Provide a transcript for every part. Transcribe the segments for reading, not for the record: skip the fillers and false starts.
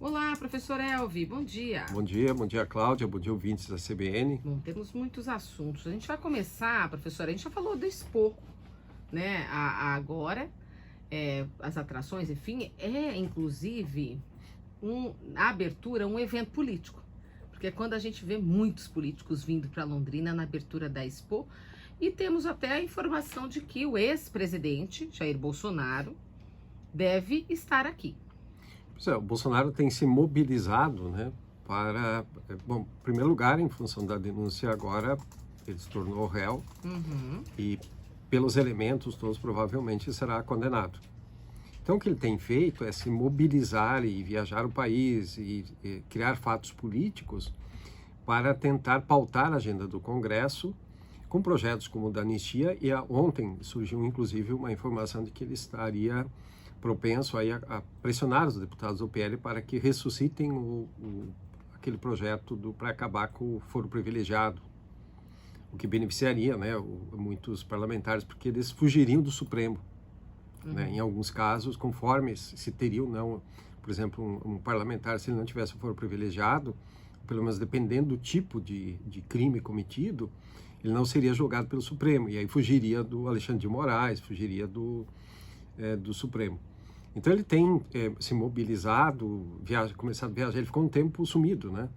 Olá, professor Elvi, bom dia. Bom dia, Cláudia, bom dia, ouvintes da CBN. Bom, temos muitos assuntos. A gente vai começar, professora, a gente já falou do Expo, né? Agora, as atrações, enfim, inclusive a abertura, um evento político. Porque quando a gente vê muitos políticos vindo para Londrina na abertura da Expo, e temos até a informação de que o ex-presidente, Jair Bolsonaro, deve estar aqui. O Bolsonaro tem se mobilizado, né, para, bom, em primeiro lugar, em função da denúncia agora, ele se tornou réu e pelos elementos todos provavelmente será condenado. Então o que ele tem feito é se mobilizar e viajar o país e criar fatos políticos para tentar pautar a agenda do Congresso com projetos como o da anistia, e ontem surgiu inclusive uma informação de que ele estaria propenso aí a pressionar os deputados do PL para que ressuscitem aquele projeto para acabar com o foro privilegiado, o que beneficiaria, né, muitos parlamentares, porque eles fugiriam do Supremo, né, em alguns casos, conforme se teria ou não, por exemplo, um parlamentar, se ele não tivesse o foro privilegiado, pelo menos dependendo do tipo de crime cometido, ele não seria julgado pelo Supremo, e aí fugiria do Alexandre de Moraes, fugiria do Supremo. Então ele tem se mobilizado, começado a viajar, ele ficou um tempo sumido, né?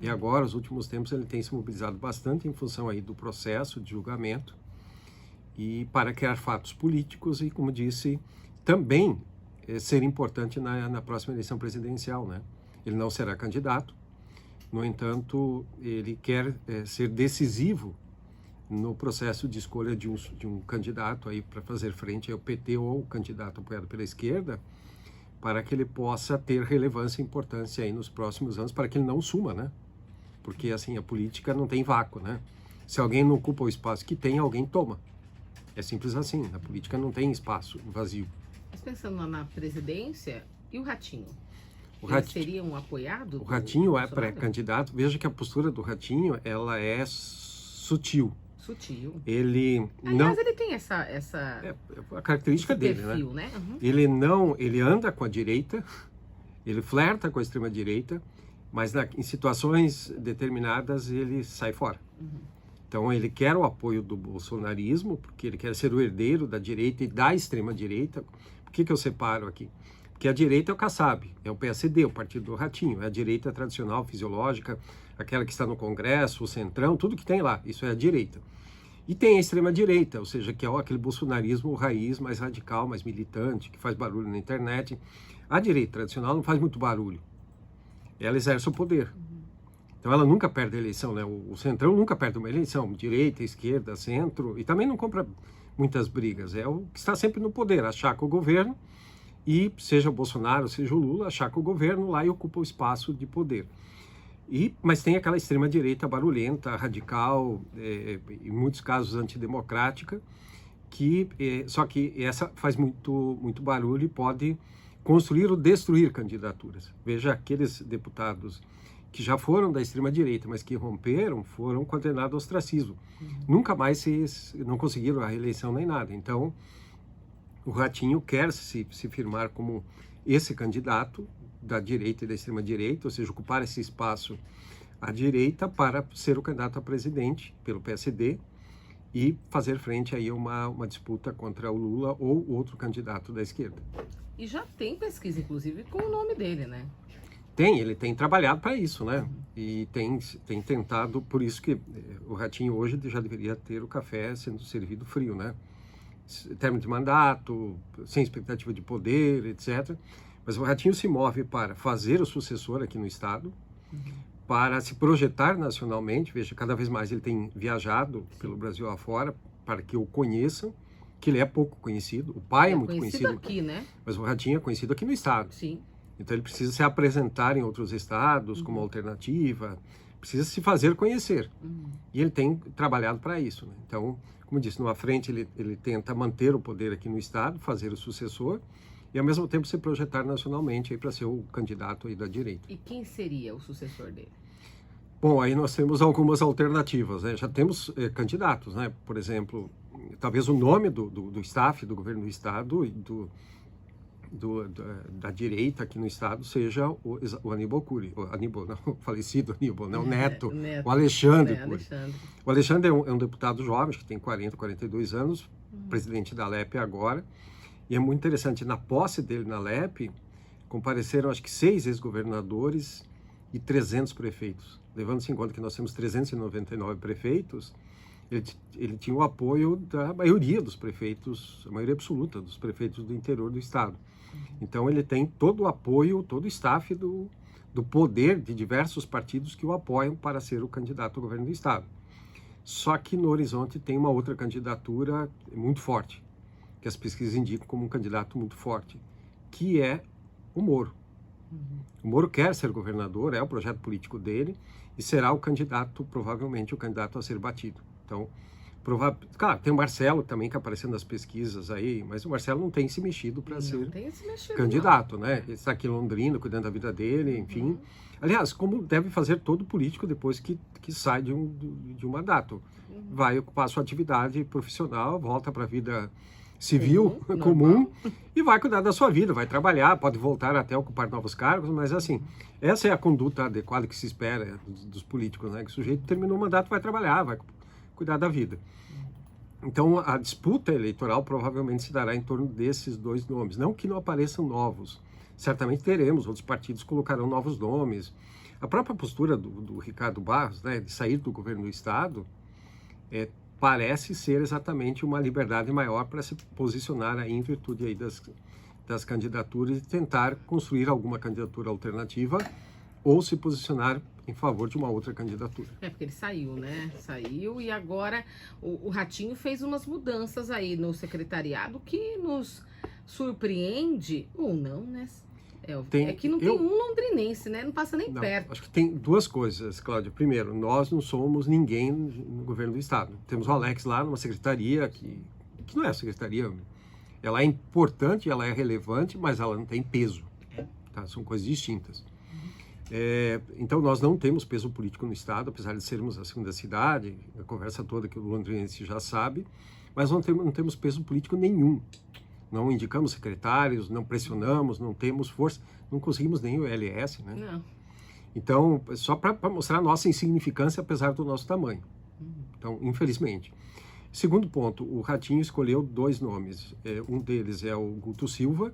E agora, nos últimos tempos, ele tem se mobilizado bastante em função aí do processo de julgamento e para criar fatos políticos e, como disse, também ser importante na próxima eleição presidencial, né? Ele não será candidato, no entanto, ele quer ser decisivo no processo de escolha de um candidato aí para fazer frente ao PT ou o candidato apoiado pela esquerda, para que ele possa ter relevância e importância aí nos próximos anos, para que ele não suma, né? Porque assim, a política não tem vácuo, né? Se alguém não ocupa o espaço que tem, alguém toma. É simples assim, a política não tem espaço vazio. Mas pensando na presidência, e o Ratinho? Ele seria um apoiado? O Ratinho é pré-candidato. Veja que a postura do Ratinho, ela é sutil. Ele Aliás, ele tem a característica dele, perfil, né? Uhum. Ele anda com a direita, ele flerta com a extrema direita, mas em situações determinadas ele sai fora. Então ele quer o apoio do bolsonarismo, porque ele quer ser o herdeiro da direita e da extrema direita. Por que eu separo aqui? Porque a direita é o Kassab, é o PSD, o partido do Ratinho, é a direita tradicional, fisiológica, aquela que está no Congresso, o Centrão, tudo que tem lá, isso é a direita. E tem a extrema-direita, ou seja, que é aquele bolsonarismo raiz, mais radical, mais militante, que faz barulho na internet. A direita tradicional não faz muito barulho. Ela exerce o poder. Então ela nunca perde a eleição, né? O Centrão nunca perde uma eleição. Direita, esquerda, centro, e também não compra muitas brigas. É o que está sempre no poder, achaca o governo, e seja o Bolsonaro, seja o Lula, achaca o governo lá e ocupa o espaço de poder. Mas tem aquela extrema-direita barulhenta, radical, em muitos casos antidemocrática, só que essa faz muito barulho e pode construir ou destruir candidaturas. Veja, aqueles deputados que já foram da extrema-direita, mas que romperam, foram condenados ao ostracismo. Nunca mais não conseguiram a reeleição nem nada. Então, o Ratinho quer se firmar como esse candidato da direita e da extrema-direita, ou seja, ocupar esse espaço à direita para ser o candidato a presidente pelo PSD e fazer frente aí a uma disputa contra o Lula ou outro candidato da esquerda. E já tem pesquisa, inclusive, com o nome dele, né? Ele tem trabalhado para isso, né? E tem tentado, por isso que o Ratinho hoje já deveria ter o café sendo servido frio, né? Término de mandato, sem expectativa de poder, etc. Mas o Ratinho se move para fazer o sucessor aqui no estado, para se projetar nacionalmente. Veja, cada vez mais ele tem viajado pelo Brasil afora para que o conheçam, que ele é pouco conhecido. O pai é muito conhecido aqui, né? Mas o Ratinho é conhecido aqui no estado. Sim. Então ele precisa se apresentar em outros estados como alternativa, precisa se fazer conhecer. E ele tem trabalhado para isso, né? Então, como disse, numa frente ele tenta manter o poder aqui no estado, fazer o sucessor, e ao mesmo tempo se projetar nacionalmente para ser o candidato aí da direita. E quem seria o sucessor dele? Bom, aí nós temos algumas alternativas, né? Já temos candidatos, né? Por exemplo, talvez o nome do staff do governo do estado e da direita aqui no estado seja o Aníbal Cury, o falecido Aníbal, né? O neto, o Alexandre Cury. O Alexandre é um deputado jovem, acho que tem 40, 42 anos, presidente da LEP agora, e é muito interessante, na posse dele na LEP, compareceram acho que 6 ex-governadores e 300 prefeitos. Levando-se em conta que nós temos 399 prefeitos, ele tinha o apoio da maioria dos prefeitos, a maioria absoluta dos prefeitos do interior do estado. Então ele tem todo o apoio, todo o staff do poder de diversos partidos que o apoiam para ser o candidato ao governo do estado. Só que no horizonte tem uma outra candidatura muito forte, que as pesquisas indicam como um candidato muito forte, que é o Moro. O Moro quer ser governador, é o projeto político dele, e será o candidato, provavelmente o candidato a ser batido. Então, claro, tem o Marcelo também que aparecendo nas pesquisas aí, mas o Marcelo não tem se mexido para ser candidato, né? Ele está aqui em Londrina, cuidando da vida dele, enfim. Aliás, como deve fazer todo político depois que sai de um mandato. Vai ocupar sua atividade profissional, volta para a vida civil, comum, e vai cuidar da sua vida, vai trabalhar, pode voltar até ocupar novos cargos, mas assim, essa é a conduta adequada que se espera dos políticos, né? Que o sujeito terminou o mandato, vai trabalhar, vai cuidar da vida. Então, a disputa eleitoral provavelmente se dará em torno desses 2 nomes. Não que não apareçam novos. Certamente teremos, outros partidos colocarão novos nomes. A própria postura do Ricardo Barros, né, de sair do governo do estado, parece ser exatamente uma liberdade maior para se posicionar aí em virtude aí das candidaturas e tentar construir alguma candidatura alternativa ou se posicionar em favor de uma outra candidatura. Porque ele saiu, né? Saiu e agora o Ratinho fez umas mudanças aí no secretariado que nos surpreende, ou não, né? É que não tem um londrinense, né? Não passa nem perto. Acho que tem 2 coisas, Cláudia. Primeiro, nós não somos ninguém no governo do estado. Temos o Alex lá numa secretaria que não é a secretaria. Ela é importante, ela é relevante, mas ela não tem peso. Tá? São coisas distintas. Então nós não temos peso político no estado, apesar de sermos a segunda cidade, a conversa toda que o londrinense já sabe, mas não temos peso político nenhum. Não indicamos secretários, não pressionamos, não temos força, não conseguimos nem o LS, né? Não. Então, só para mostrar a nossa insignificância, apesar do nosso tamanho. Então, infelizmente. Segundo ponto, o Ratinho escolheu 2 nomes. Um deles é o Guto Silva,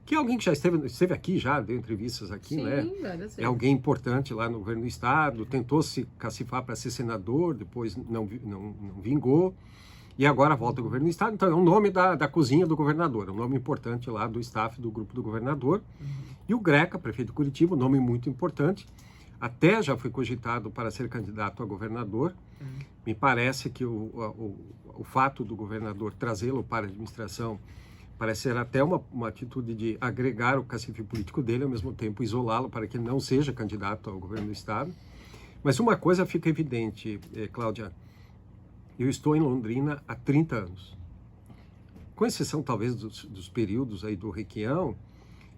que é alguém que já esteve aqui, já deu entrevistas aqui, sim, né? É alguém importante lá no governo do estado, tentou se cacifar para ser senador, depois não vingou, e agora volta ao governo do estado. Então é um nome da cozinha do governador, é um nome importante lá do staff do grupo do governador. E o Greca, prefeito de Curitiba, um nome muito importante, até já foi cogitado para ser candidato a governador. Me parece que o fato do governador trazê-lo para a administração parece ser até uma atitude de agregar o cacife político dele, ao mesmo tempo isolá-lo para que ele não seja candidato ao governo do estado. Mas uma coisa fica evidente, Cláudia, eu estou em Londrina há 30 anos. Com exceção talvez dos períodos aí do Requião,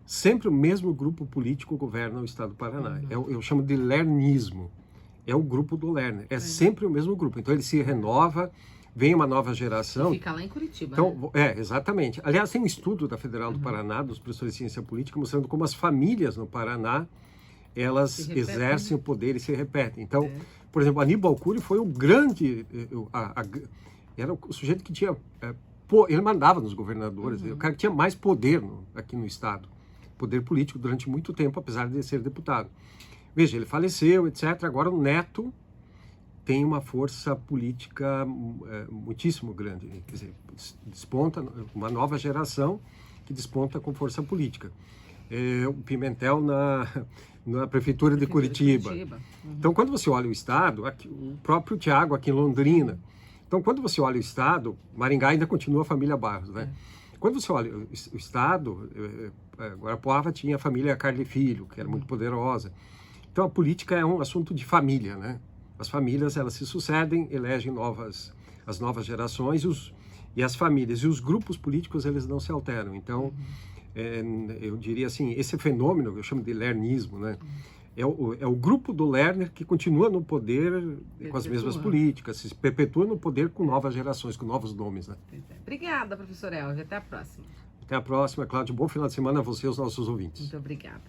sempre o mesmo grupo político governa o estado do Paraná. Eu chamo de lernismo. É o grupo do Lerner. É sempre o mesmo grupo. Então ele se renova, vem uma nova geração. E fica lá em Curitiba. Então, exatamente. Aliás, tem um estudo da Federal do Paraná, dos professores de ciência política, mostrando como as famílias no Paraná, elas exercem o poder e se repetem. Então, por exemplo, Aníbal Cury foi o grande... era o sujeito que tinha... ele mandava nos governadores, o cara que tinha mais poder aqui no estado. Poder político durante muito tempo, apesar de ser deputado. Veja, ele faleceu, etc. Agora o neto tem uma força política muitíssimo grande. Quer dizer, desponta uma nova geração que desponta com força política. O Pimentel na prefeitura de Curitiba. Então, quando você olha o estado, o próprio Tiago aqui em Londrina. Então, quando você olha o estado, Maringá ainda continua a família Barros, né? Quando você olha o estado, Guarapuava tinha a família Carli Filho, que era muito poderosa. Então, a política é um assunto de família, né? As famílias, elas se sucedem, elegem as novas gerações e as famílias. E os grupos políticos, eles não se alteram. Então, eu diria assim, esse fenômeno, que eu chamo de lernismo, né? É o grupo do Lerner que continua no poder com as mesmas políticas, se perpetua no poder com novas gerações, com novos nomes, né? Obrigada, professor Elvio. Até a próxima. Até a próxima, Cláudio. Bom final de semana a você e aos nossos ouvintes. Muito obrigada.